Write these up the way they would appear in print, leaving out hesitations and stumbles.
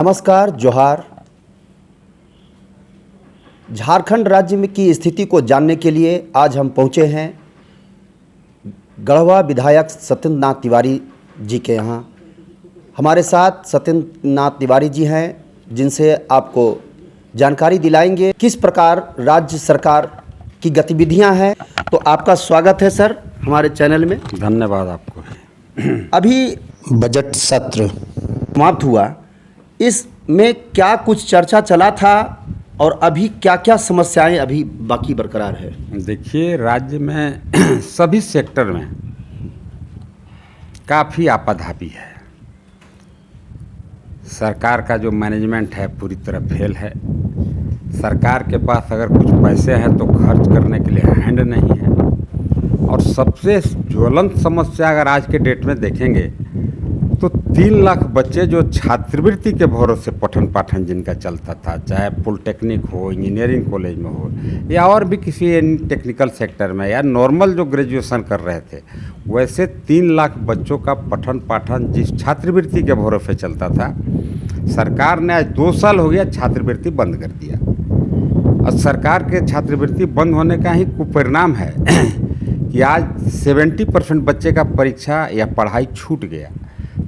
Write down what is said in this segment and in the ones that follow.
नमस्कार, जोहार। झारखंड राज्य में की स्थिति को जानने के लिए आज हम पहुंचे हैं गढ़वा विधायक सत्येंद्र नाथ तिवारी जी के यहाँ। हमारे साथ सत्येंद्र नाथ तिवारी जी हैं, जिनसे आपको जानकारी दिलाएंगे किस प्रकार राज्य सरकार की गतिविधियां हैं। तो आपका स्वागत है सर हमारे चैनल में। धन्यवाद आपको। अभी बजट सत्र समाप्त हुआ, इसमें क्या कुछ चर्चा चला था और अभी क्या क्या समस्याएं अभी बाकी बरकरार है? देखिए, राज्य में सभी सेक्टर में काफ़ी आपाधापी है। सरकार का जो मैनेजमेंट है पूरी तरह फेल है। सरकार के पास अगर कुछ पैसे हैं तो खर्च करने के लिए हैंड नहीं है। और सबसे ज्वलंत समस्या अगर आज के डेट में देखेंगे तो 3 लाख बच्चे जो छात्रवृत्ति के भरोसे पठन पाठन जिनका चलता था, चाहे पॉलिटेक्निक हो, इंजीनियरिंग कॉलेज में हो या और भी किसी टेक्निकल सेक्टर में या नॉर्मल जो ग्रेजुएशन कर रहे थे, वैसे 3 लाख बच्चों का पठन पाठन जिस छात्रवृत्ति के भरोसे चलता था, सरकार ने आज 2 साल हो गया छात्रवृत्ति बंद कर दिया। और सरकार के छात्रवृत्ति बंद होने का ही कुपरिणाम है कि आज 70% बच्चे का परीक्षा या पढ़ाई छूट गया।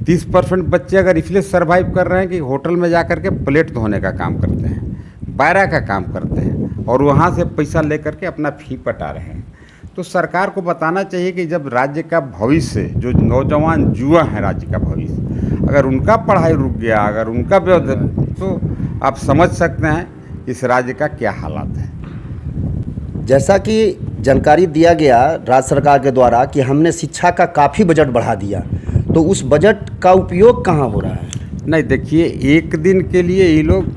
30% बच्चे अगर इसलिए सरवाइव कर रहे हैं कि होटल में जा कर के प्लेट धोने का काम करते हैं, बायरा का काम करते हैं और वहाँ से पैसा लेकर के अपना फी पटा रहे हैं। तो सरकार को बताना चाहिए कि जब राज्य का भविष्य, जो नौजवान युवा है राज्य का भविष्य, अगर उनका पढ़ाई रुक गया, अगर उनका तो आप समझ सकते हैं इस राज्य का क्या हालात है। जैसा कि जानकारी दिया गया राज्य सरकार के द्वारा कि हमने शिक्षा का काफ़ी बजट बढ़ा दिया, तो उस बजट का उपयोग कहाँ हो रहा है? नहीं, देखिए, एक दिन के लिए ये लोग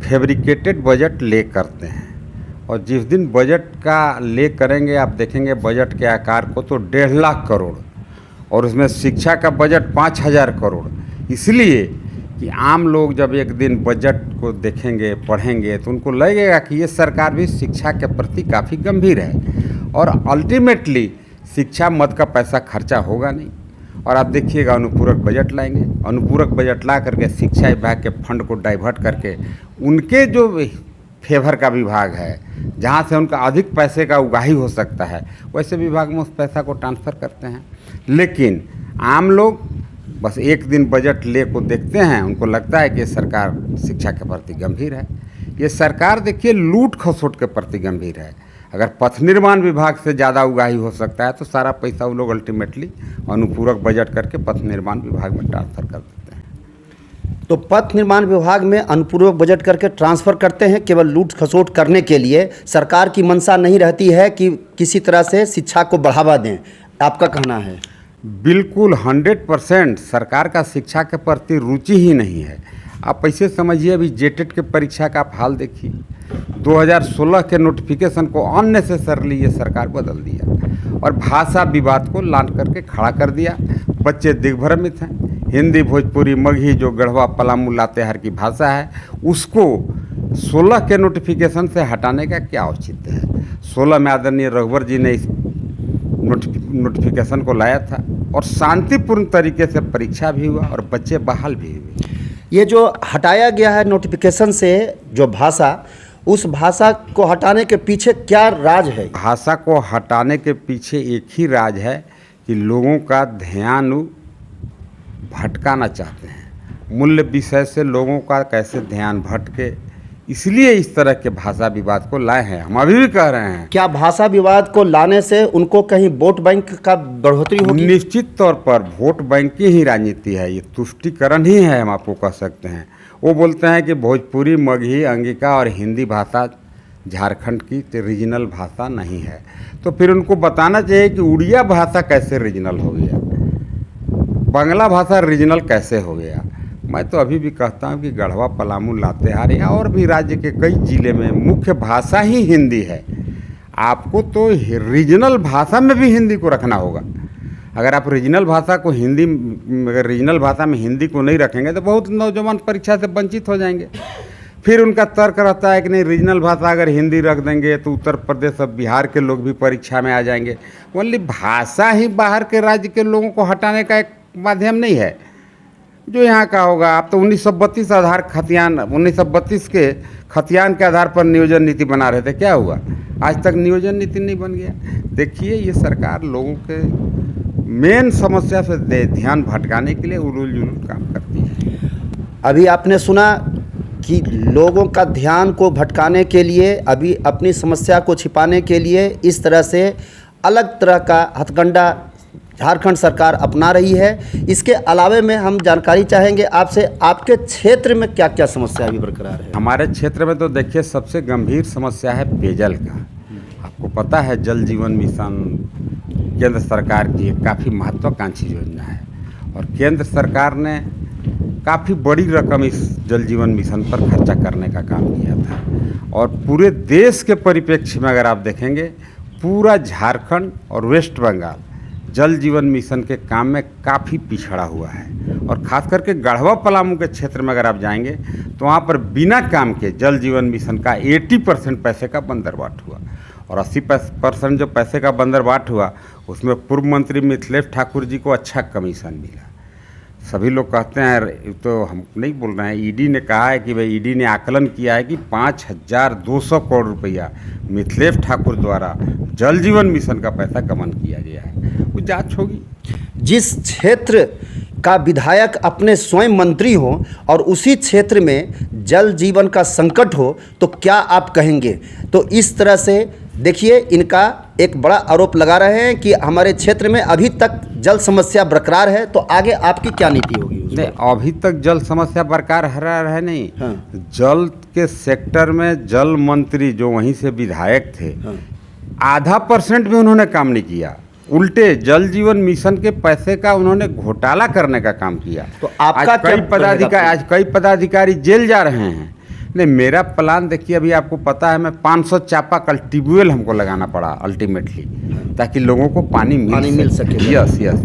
फैब्रिकेटेड बजट ले करते हैं और जिस दिन बजट का ले करेंगे आप देखेंगे बजट के आकार को तो 1.5 लाख करोड़ और उसमें शिक्षा का बजट 5,000 करोड़। इसलिए कि आम लोग जब एक दिन बजट को देखेंगे, पढ़ेंगे, तो उनको लगेगा कि ये सरकार भी शिक्षा के प्रति काफ़ी गंभीर है और अल्टीमेटली शिक्षा मद का पैसा खर्चा होगा नहीं। और आप देखिएगा अनुपूरक बजट लाएंगे, अनुपूरक बजट ला करके शिक्षा विभाग के फंड को डाइवर्ट करके उनके जो फेवर का विभाग है, जहाँ से उनका अधिक पैसे का उगाही हो सकता है, वैसे विभाग में उस पैसा को ट्रांसफ़र करते हैं। लेकिन आम लोग बस एक दिन बजट ले को देखते हैं, उनको लगता है कि सरकार शिक्षा के प्रति गंभीर है। ये सरकार देखिए लूट खसोट के प्रति गंभीर है। अगर पथ निर्माण विभाग से ज़्यादा उगाही हो सकता है तो सारा पैसा वो लोग अल्टीमेटली अनुपूरक बजट करके पथ निर्माण विभाग में ट्रांसफ़र कर देते हैं। तो पथ निर्माण विभाग में अनुपूरक बजट करके ट्रांसफ़र करते हैं केवल लूट खसोट करने के लिए। सरकार की मंशा नहीं रहती है कि किसी तरह से शिक्षा को बढ़ावा दें, आपका कहना है? बिल्कुल 100% सरकार का शिक्षा के प्रति रुचि ही नहीं है। आप ऐसे समझिए, अभी जेटेट के परीक्षा का आप हाल देखिए। 2016 के नोटिफिकेशन को अननेसेसरली ये सरकार बदल दिया और भाषा विवाद को लान करके खड़ा कर दिया। बच्चे दिग्भ्रमित हैं। हिंदी, भोजपुरी, मगही जो गढ़वा, पलामू, लातेहार की भाषा है, उसको 16 के नोटिफिकेशन से हटाने का क्या औचित्य है? 16 में आदरणीय रघुवर जी ने इस नोटिफिकेशन को लाया था और शांतिपूर्ण तरीके से परीक्षा भी हुआ और बच्चे बहाल भी हुए। ये जो हटाया गया है नोटिफिकेशन से जो भाषा, उस भाषा को हटाने के पीछे क्या राज है? भाषा को हटाने के पीछे एक ही राज है कि लोगों का ध्यान भटकाना चाहते हैं। मूल्य विषय से लोगों का कैसे ध्यान भटके, इसलिए इस तरह के भाषा विवाद को लाए हैं। हम अभी भी कह रहे हैं, क्या भाषा विवाद को लाने से उनको कहीं वोट बैंक का बढ़ोतरी होगी? निश्चित तौर पर वोट बैंक की ही राजनीति है, ये तुष्टीकरण ही है, हम आपको कह सकते हैं। वो बोलते हैं कि भोजपुरी, मगही, अंगिका और हिंदी भाषा झारखंड की रीजनल भाषा नहीं है। तो फिर उनको बताना चाहिए कि उड़िया भाषा कैसे रीजनल हो गया, बांग्ला भाषा रीजनल कैसे हो गया। मैं तो अभी भी कहता हूँ कि गढ़वा, पलामू, लातेहार या और भी राज्य के कई ज़िले में मुख्य भाषा ही हिंदी है। आपको तो रीजनल भाषा में भी हिंदी को रखना होगा। अगर आप रीजनल भाषा को अगर रीजनल भाषा में हिंदी को नहीं रखेंगे तो बहुत नौजवान परीक्षा से वंचित हो जाएंगे। फिर उनका तर्क रहता है कि नहीं, रीजनल भाषा अगर हिंदी रख देंगे तो उत्तर प्रदेश और बिहार के लोग भी परीक्षा में आ जाएंगे। ओनली भाषा ही बाहर के राज्य के लोगों को हटाने का एक माध्यम नहीं है। जो यहाँ का होगा। आप तो 1932 आधार खतियान 1932 के खतियान के आधार पर नियोजन नीति बना रहे थे, क्या हुआ? आज तक नियोजन नीति नहीं बन गया। देखिए, ये सरकार लोगों के मेन समस्या से ध्यान भटकाने के लिए उलूल जुलूल काम करती है। अभी आपने सुना कि लोगों का ध्यान को भटकाने के लिए, अभी अपनी समस्या को छिपाने के लिए इस तरह से अलग तरह का हथकंडा झारखंड सरकार अपना रही है। इसके अलावे में हम जानकारी चाहेंगे आपसे, आपके क्षेत्र में क्या क्या समस्या अभी बरकरार है? हमारे क्षेत्र में तो देखिए सबसे गंभीर समस्या है पेयजल का। आपको पता है जल जीवन मिशन केंद्र सरकार की एक काफ़ी महत्वाकांक्षी योजना है और केंद्र सरकार ने काफ़ी बड़ी रकम इस जल जीवन मिशन पर खर्चा करने का काम किया था और पूरे देश के परिप्रेक्ष्य में अगर आप देखेंगे, पूरा झारखंड और वेस्ट बंगाल जल जीवन मिशन के काम में काफ़ी पिछड़ा हुआ है और ख़ास करके गढ़वा पलामू के क्षेत्र में अगर आप जाएंगे तो वहाँ पर बिना काम के जल जीवन मिशन का 80% पैसे का बंदरबाट हुआ और 80% जो पैसे का बंदरबाट हुआ उसमें पूर्व मंत्री मिथिलेश ठाकुर जी को अच्छा कमीशन मिला। सभी लोग कहते हैं, तो हम नहीं बोल रहे हैं, ईडी ने कहा है कि भाई ईडी ने आकलन किया है कि 5,200 करोड़ रुपया मिथिलेश ठाकुर द्वारा जल जीवन मिशन का पैसा गबन किया गया है। वो जांच होगी। जिस क्षेत्र का विधायक अपने स्वयं मंत्री हो और उसी क्षेत्र में जल जीवन का संकट हो तो क्या आप कहेंगे? तो इस तरह से देखिए, इनका एक बड़ा आरोप लगा रहे हैं कि हमारे क्षेत्र में अभी तक जल समस्या बरकरार है, तो आगे आपकी क्या नीति होगी? नहीं, अभी तक जल समस्या बरकरार है नहीं। हाँ। जल के सेक्टर में जल मंत्री जो वहीं से विधायक थे, हाँ। 0.5% भी उन्होंने काम नहीं किया। उल्टे जल जीवन मिशन के पैसे का उन्होंने घोटाला करने का काम किया। तो आपका आज कई पदाधिकारी जेल जा रहे हैं। नहीं, मेरा प्लान देखिए, अभी आपको पता है मैं 500 चापाकल ट्यूबवेल हमको लगाना पड़ा अल्टीमेटली, ताकि लोगों को पानी मिल सके। यस।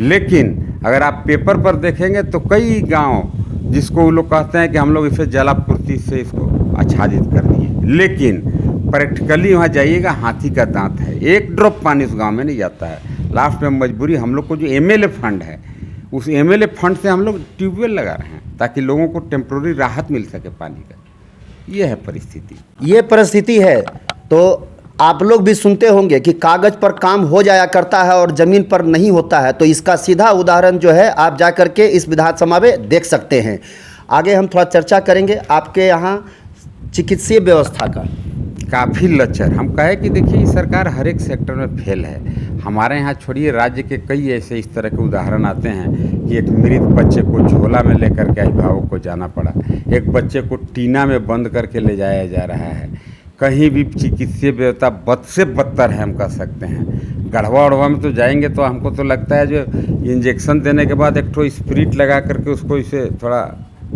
लेकिन अगर आप पेपर पर देखेंगे तो कई गांव जिसको वो लोग कहते हैं कि हम लोग इसे जलापूर्ति से इसको आच्छादित कर दिए, लेकिन प्रैक्टिकली वहाँ जाइएगा हाथी का दांत है, एक ड्रॉप पानी उस गांव में नहीं जाता है। लास्ट में मजबूरी हम लोग को जो एमएलए फंड है, उस एमएलए फंड से हम लोग ट्यूबवेल लगा रहे हैं ताकि लोगों को टेम्प्रोरी राहत मिल सके पानी का। ये है परिस्थिति। ये परिस्थिति है तो आप लोग भी सुनते होंगे कि कागज़ पर काम हो जाया करता है और ज़मीन पर नहीं होता है। तो इसका सीधा उदाहरण जो है आप जा कर के इस विधानसभा में देख सकते हैं। आगे हम थोड़ा चर्चा करेंगे आपके यहाँ चिकित्सीय व्यवस्था का। काफ़ी लचर, हम कहें कि देखिए सरकार हर एक सेक्टर में फेल है। हमारे यहाँ छोड़िए, राज्य के कई ऐसे इस तरह के उदाहरण आते हैं कि एक मृत बच्चे को झोला में लेकर के अभिभावक को जाना पड़ा, एक बच्चे को टीना में बंद करके ले जाया जा रहा है। कहीं भी चिकित्सीय व्यवस्था बद से बदतर है, हम कह सकते हैं। गढ़वा उड़वा में तो जाएंगे तो हमको तो लगता है जो इंजेक्शन देने के बाद एक ठो स्प्रिट लगा करके उसको इसे थोड़ा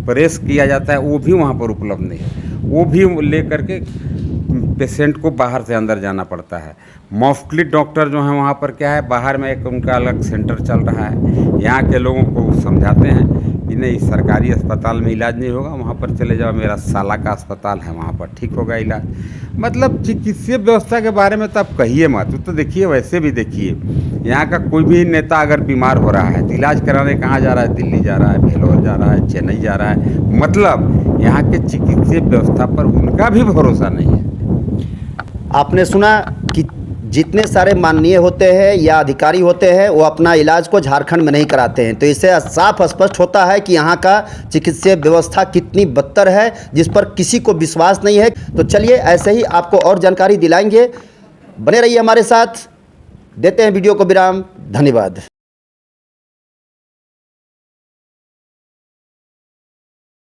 प्रेस किया जाता है, वो भी वहाँ पर उपलब्ध नहीं है। वो भी ले करके पेशेंट को बाहर से अंदर जाना पड़ता है। मुफ्तली डॉक्टर जो हैं वहाँ पर क्या है, बाहर में एक उनका अलग सेंटर चल रहा है। यहाँ के लोगों को समझाते हैं कि नहीं, सरकारी अस्पताल में इलाज नहीं होगा, वहाँ पर चले जाओ, मेरा साला का अस्पताल है, वहाँ पर ठीक होगा इलाज। मतलब चिकित्सीय व्यवस्था के बारे में तो आप कहिए मत। तो देखिए, वैसे भी देखिए, यहाँ का कोई भी नेता अगर बीमार हो रहा है तो इलाज कराने कहाँ जा रहा है? दिल्ली जा रहा है, भेलोर जा रहा है, चेन्नई जा रहा है। मतलब यहाँ के चिकित्सीय व्यवस्था पर उनका भी भरोसा नहीं है। आपने सुना कि जितने सारे माननीय होते हैं या अधिकारी होते हैं वो अपना इलाज को झारखंड में नहीं कराते हैं। तो इससे साफ स्पष्ट होता है कि यहाँ का चिकित्सीय व्यवस्था कितनी बदतर है, जिस पर किसी को विश्वास नहीं है। तो चलिए, ऐसे ही आपको और जानकारी दिलाएंगे। बने रहिए हमारे साथ। देते हैं वीडियो को विराम। धन्यवाद।